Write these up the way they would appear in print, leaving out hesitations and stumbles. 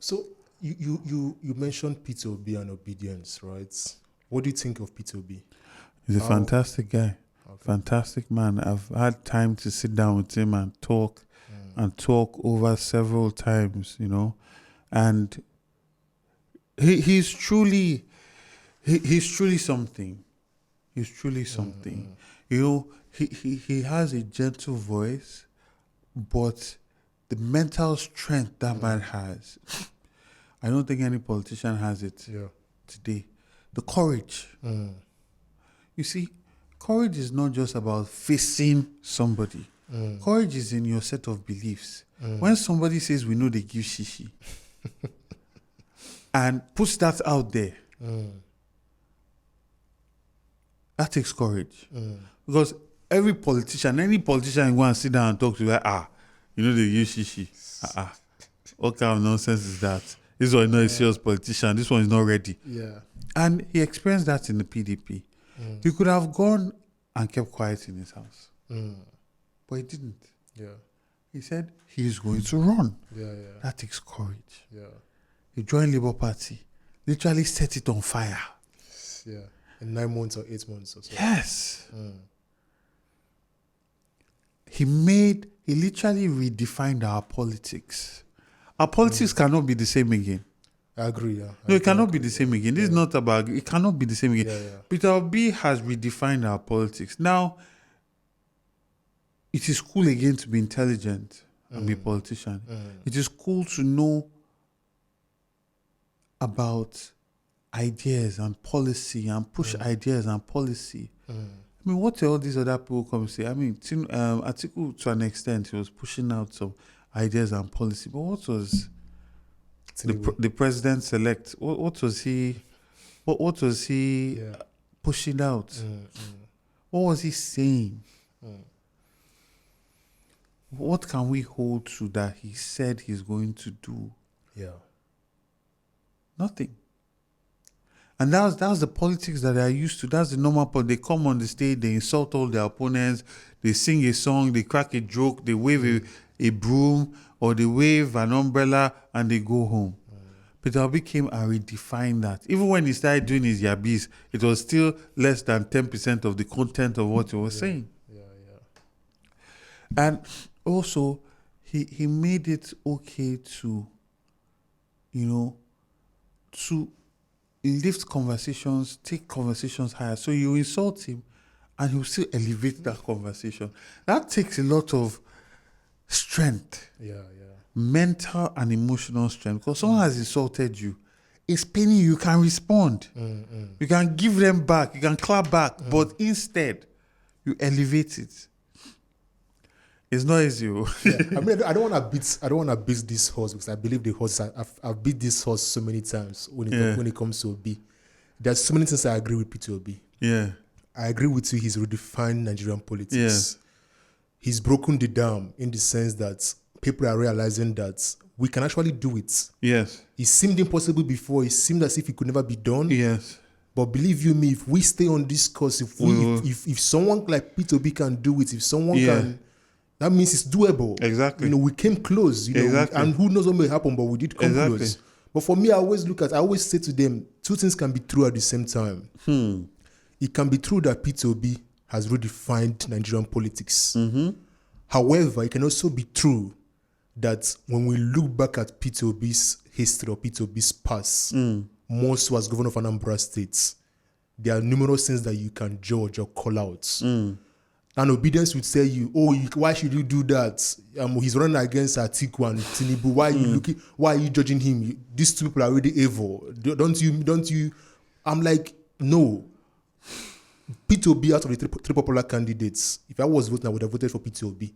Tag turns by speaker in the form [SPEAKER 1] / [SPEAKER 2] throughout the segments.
[SPEAKER 1] So you mentioned Peter Obi and obedience, right? What do you think of Peter Obi?
[SPEAKER 2] He's a fantastic guy, fantastic man. I've had time to sit down with him and talk over several times, and he's truly something. He's truly something. He has a gentle voice, but the mental strength that man has, I don't think any politician has it today. The courage. You see, courage is not just about facing somebody. Courage is in your set of beliefs. When somebody says we know they give shishi and puts that out there, that takes courage. Because any politician you go and sit down and talk to, you know they use shishi. What kind of nonsense is that? This one is not a serious politician. This one is not ready.
[SPEAKER 1] Yeah.
[SPEAKER 2] And he experienced that in the PDP. He could have gone and kept quiet in his house. But he didn't.
[SPEAKER 1] Yeah.
[SPEAKER 2] He said he's going to run.
[SPEAKER 1] Yeah.
[SPEAKER 2] That takes courage.
[SPEAKER 1] Yeah.
[SPEAKER 2] He joined Labour Party. Literally set it on fire.
[SPEAKER 1] Yeah. In 9 months or 8 months or so.
[SPEAKER 2] Yes. He literally redefined our politics. Our politics cannot be the same again.
[SPEAKER 1] I agree, yeah.
[SPEAKER 2] No, it cannot be the same again. This is not about, it cannot be the same again.
[SPEAKER 1] Yeah.
[SPEAKER 2] Peter Obi has redefined our politics. Now, it is cool again to be intelligent and be a politician. It is cool to know about ideas and policy and push ideas and policy. I mean, what all these other people come say? I mean, Atiku, to an extent, he was pushing out some ideas and policy. But what was the president-elect? What was he? What was he pushing out? What was he saying? What can we hold to that he said he's going to do?
[SPEAKER 1] Yeah.
[SPEAKER 2] Nothing. And that's the politics that they are used to. That's the normal part. They come on the stage, they insult all their opponents, they sing a song, they crack a joke, they wave a broom, or they wave an umbrella, and they go home. Peter Obi came and redefined that. Even when he started doing his yabis, it was still less than 10% of the content of what he was saying.
[SPEAKER 1] Yeah.
[SPEAKER 2] And also, he made it okay to, to lift conversations, take conversations higher. So you insult him and he'll still elevate that conversation. That takes a lot of strength.
[SPEAKER 1] Yeah.
[SPEAKER 2] Mental and emotional strength. Because someone has insulted you, it's paining you, can respond. You can give them back, you can clap back, but instead, you elevate it. It's not easy.
[SPEAKER 1] I mean, I don't want to beat this horse because I believe the horse. I've beat this horse so many times when it comes to Obi. There's so many things I agree with Peter Obi.
[SPEAKER 2] Yeah,
[SPEAKER 1] I agree with you. He's redefined Nigerian politics.
[SPEAKER 2] Yes.
[SPEAKER 1] He's broken the dam in the sense that people are realizing that we can actually do it.
[SPEAKER 2] Yes.
[SPEAKER 1] It seemed impossible before. It seemed as if it could never be done.
[SPEAKER 2] Yes.
[SPEAKER 1] But believe you me, if we stay on this course, if someone like Peter Obi can do it, if someone can. That means it's doable.
[SPEAKER 2] Exactly.
[SPEAKER 1] We came close,
[SPEAKER 2] exactly.
[SPEAKER 1] And who knows what may happen, but we did come close. But for me, I always say to them, two things can be true at the same time. It can be true that Peter Obi has redefined Nigerian politics. However, it can also be true that when we look back at Peter Obi's history or Peter Obi's past, more so as governor of Anambra State, there are numerous things that you can judge or call out. And obedience would say you, why should you do that? He's running against Atiku and Tinubu. Why are you judging him? These two people are really evil. Don't you? I'm like, no. Peter Obi, out of the three popular candidates, if I was voting, I would have voted for Peter Obi.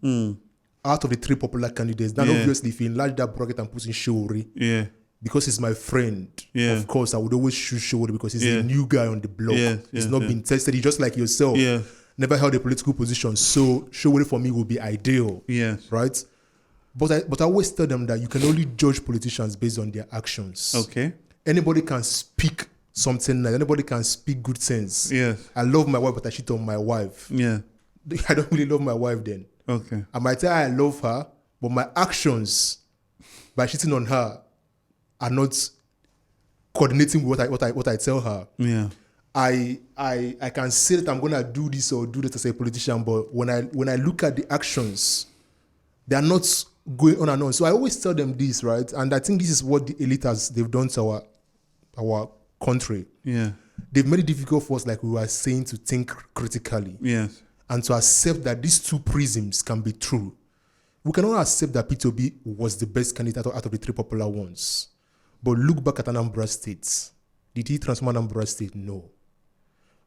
[SPEAKER 1] Out of the three popular candidates, then obviously if you enlarge that bracket and put in Showore, because he's my friend, of course, I would always choose Showore because he's a new guy on the block. He's not been tested. He's just like yourself. Never held a political position, so Showore for me would be ideal.
[SPEAKER 2] Yes.
[SPEAKER 1] Right? But I always tell them that you can only judge politicians based on their actions.
[SPEAKER 2] Okay.
[SPEAKER 1] Anybody can speak something nice. Anybody can speak good things.
[SPEAKER 2] Yes.
[SPEAKER 1] I love my wife, but I cheat on my wife.
[SPEAKER 2] Yeah.
[SPEAKER 1] I don't really love my wife then.
[SPEAKER 2] Okay.
[SPEAKER 1] I might tell her I love her, but my actions by cheating on her are not coordinating with what I tell her.
[SPEAKER 2] Yeah.
[SPEAKER 1] I can say that I'm gonna do this or do that as a politician, but when I look at the actions, they are not going on and on. So I always tell them this, right? And I think this is what the elite they've done to our country.
[SPEAKER 2] Yeah.
[SPEAKER 1] They've made it difficult for us, like we were saying, to think critically.
[SPEAKER 2] Yes.
[SPEAKER 1] And to accept that these two prisms can be true. We cannot accept that Peter Obi was the best candidate out of the three popular ones. But look back at Anambra State. Did he transform Anambra State? No.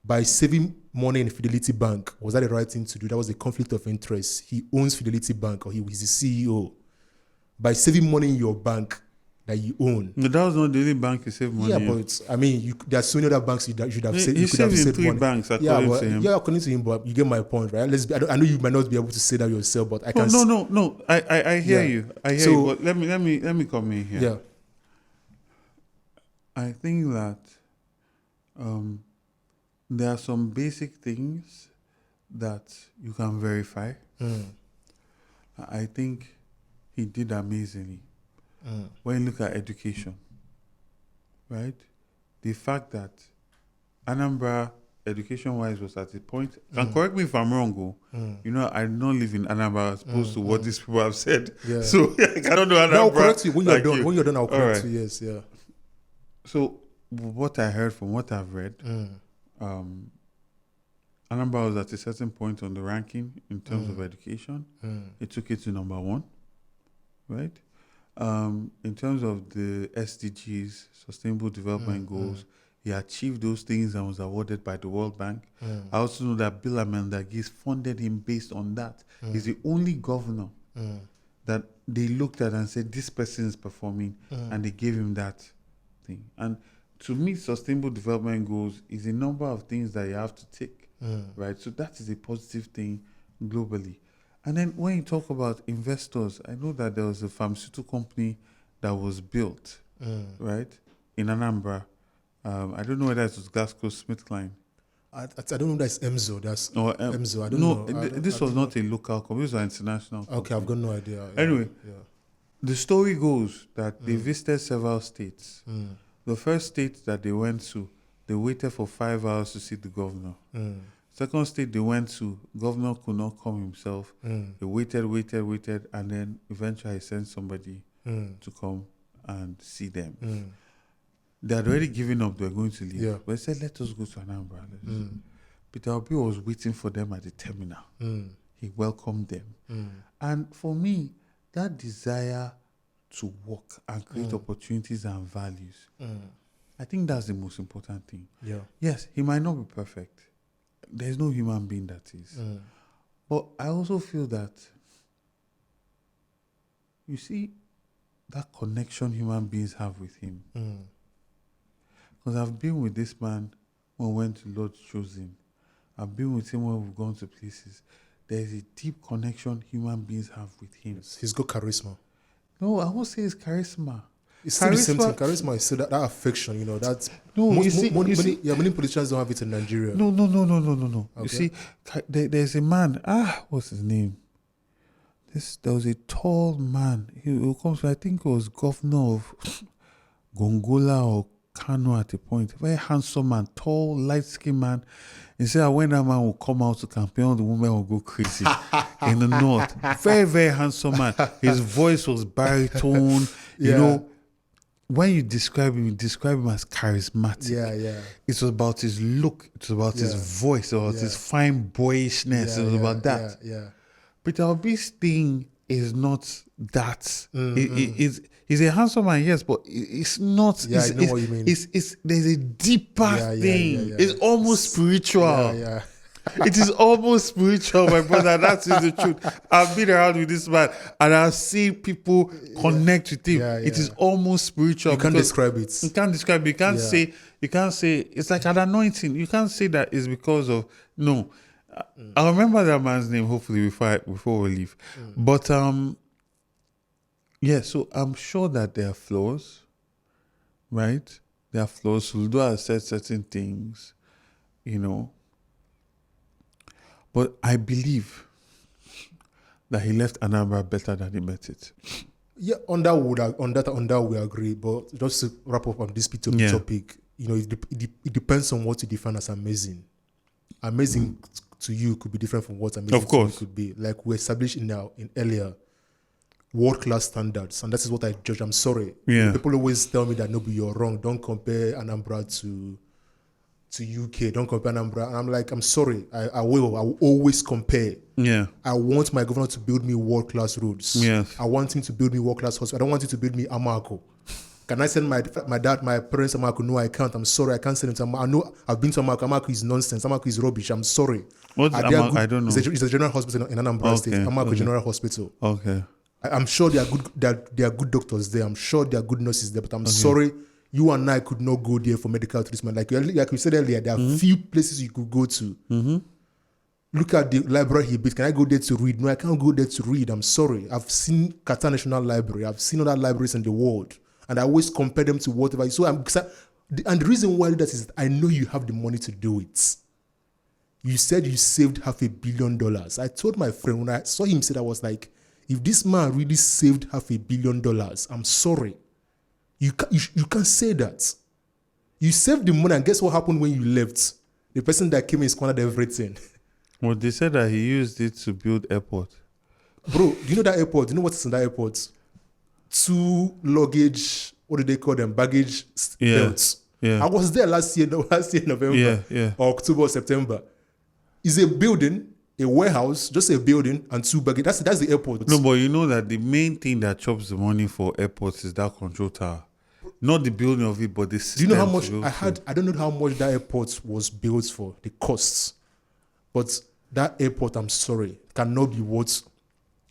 [SPEAKER 1] By saving money in Fidelity Bank, was that the right thing to do? That was a conflict of interest. He owns Fidelity Bank, or he was the CEO. By saving money in your bank that you own.
[SPEAKER 2] No, that was not the only bank you saved money.
[SPEAKER 1] Yeah, but I mean, there are so many other banks you should have saved.
[SPEAKER 2] He
[SPEAKER 1] You could have
[SPEAKER 2] saved in
[SPEAKER 1] saved
[SPEAKER 2] three
[SPEAKER 1] money.
[SPEAKER 2] banks, according to him.
[SPEAKER 1] Yeah, according to him, but you get my point, right? I know you might not be able to say that yourself, but I can.
[SPEAKER 2] No. I hear you. I hear you. But let me come in here.
[SPEAKER 1] Yeah.
[SPEAKER 2] I think that there are some basic things that you can verify. I think he did amazingly. When you look at education, right? The fact that Anambra, education-wise, was at a point, and correct me if I'm wrong, you know, I don't live in Anambra as opposed to what these people have said. Yeah. So I don't know Anambra.
[SPEAKER 1] I'll correct you when you're done.
[SPEAKER 2] You.
[SPEAKER 1] When you're done, I'll correct you. Yes, yeah.
[SPEAKER 2] So what I heard from what I've read, Anambra was at a certain point on the ranking in terms of education. It took it to number 1, right? In terms of the SDGs, Sustainable Development Goals, he achieved those things and was awarded by the World Bank. I also know that Bill Amendagi's funded him based on that. He's the only governor that they looked at and said, this person is performing, and they gave him that thing. And to meet Sustainable Development Goals is a number of things that you have to take, right? So that is a positive thing globally. And then when you talk about investors, I know that there was a pharmaceutical company that was built, right, in Anambra. I don't know whether it was GlaxoSmithKline.
[SPEAKER 1] I don't know. That's Emzo. That's Emzo. I don't know.
[SPEAKER 2] This was not a local company. This was an international company.
[SPEAKER 1] Okay, I've got no idea.
[SPEAKER 2] Anyway, the story goes that they visited several states. The first state that they went to, they waited for 5 hours to see the governor. Second state they went to, governor could not come himself. They waited, and then eventually sent somebody to come and see them. They had already given up, they were going to leave.
[SPEAKER 1] Yeah.
[SPEAKER 2] But they said, let us go to Anambra. Peter Obi was waiting for them at the terminal. He welcomed them. And for me, that desire to work and create opportunities and values, I think that's the most important thing.
[SPEAKER 1] Yeah.
[SPEAKER 2] Yes, he might not be perfect. There's no human being that is. But I also feel that, you see, that connection human beings have with him. Because I've been with this man when we went to Lord's Chosen. I've been with him when we've gone to places. There's a deep connection human beings have with him.
[SPEAKER 1] He's got charisma.
[SPEAKER 2] No, I won't say it's charisma.
[SPEAKER 1] It's still the same thing. Charisma is still that affection, you know. That's many politicians don't have it in Nigeria.
[SPEAKER 2] No.
[SPEAKER 1] Okay.
[SPEAKER 2] You see, there's a man. What's his name? There was a tall man. He comes from, I think it was governor of Gongola or Kano at a point. Very handsome man, tall, light-skinned man. He said when that man will come out to campaign, the women will go crazy in the north. Very, very handsome man. His voice was baritone. You know, when you describe him as charismatic.
[SPEAKER 1] Yeah.
[SPEAKER 2] It was about his look. It was about his voice. It was his fine boyishness. It was about that.
[SPEAKER 1] Yeah.
[SPEAKER 2] Peter Obi's thing is not that. He's a handsome man, yes, but it's not.
[SPEAKER 1] Yeah, I know what you mean.
[SPEAKER 2] There's a deeper thing.
[SPEAKER 1] Yeah.
[SPEAKER 2] It's almost spiritual.
[SPEAKER 1] Yeah.
[SPEAKER 2] It is almost spiritual, my brother. That is the truth. I've been around with this man and I've seen people connect with him. It is almost spiritual.
[SPEAKER 1] You can't describe it.
[SPEAKER 2] You can't describe it. You can't say it's like an anointing. You can't say that it's because of I'll remember that man's name hopefully before we leave. But so I'm sure that there are flaws, right? There are flaws. Suldo has said certain things, you know. But I believe that he left Anambra better than he met it.
[SPEAKER 1] Yeah, on that we agree. But just to wrap up on this P2P topic, it depends on what you define as amazing. Amazing to you could be different from what amazing to you could be. Like we established in earlier world-class standards, and that is what I judge. I'm sorry.
[SPEAKER 2] Yeah.
[SPEAKER 1] People always tell me that no, but you're wrong. Don't compare Anambra to UK. Don't compare Anambra. And I'm like, I'm sorry. I will always compare.
[SPEAKER 2] Yeah.
[SPEAKER 1] I want my governor to build me world-class roads.
[SPEAKER 2] Yes.
[SPEAKER 1] I want him to build me world-class hospital. I don't want him to build me Amako. Can I send my parents Amako? No, I can't. I'm sorry. I can't send him to Amako. I know I've been to Amako. Amako is nonsense. Amako is rubbish. I'm sorry.
[SPEAKER 2] What's Amako? I don't know.
[SPEAKER 1] It's a general hospital in Anambra State. Amako General Hospital.
[SPEAKER 2] Okay.
[SPEAKER 1] I'm sure there are good doctors there. I'm sure there are good nurses there. But I'm sorry, you and I could not go there for medical treatment. Like we said earlier, there are few places you could go to. Look at the library he built. Can I go there to read? No, I can't go there to read. I'm sorry. I've seen Qatar National Library. I've seen other libraries in the world. And I always compare them to whatever. So and the reason why I do that is that I know you have the money to do it. You said you saved $500 million. I told my friend when I saw him say that, I was like, if this man really saved $500 million, I'm sorry. You can't say that. You saved the money, and guess what happened when you left? The person that came in squandered everything.
[SPEAKER 2] Well, they said that he used it to build airport.
[SPEAKER 1] Bro, do you know that airport? Do you know what's in that airport? 2 luggage, what do they call them? Baggage belts.
[SPEAKER 2] Yeah.
[SPEAKER 1] I was there last year November. Or October or September. It's a building, a warehouse, just a building, and 2 baggage. That's the airport.
[SPEAKER 2] No, but you know that the main thing that chops the money for airports is that control tower. Not the building of it, but the system.
[SPEAKER 1] Do you know how much I don't know how much that airport was built for, the costs. But that airport, I'm sorry, cannot be what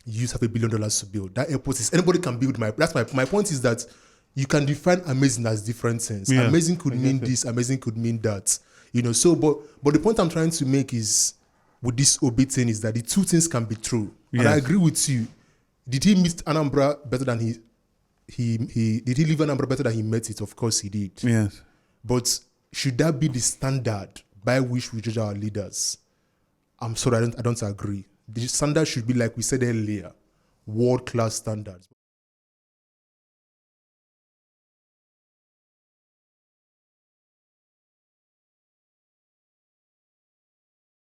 [SPEAKER 1] you use $500 million to build. That airport is, anybody can build. That's my point is that you can define amazing as different things. Yeah, amazing could mean this, amazing could mean that. So but the point I'm trying to make is with this Obi thing is that the two things can be true. Yes. And I agree with you. Did he meet Anambra better than he did he live Anambra better than he met it? Of course he did.
[SPEAKER 2] Yes.
[SPEAKER 1] But should that be the standard by which we judge our leaders? I'm sorry, I don't agree. The standard should be, like we said earlier, world-class standards.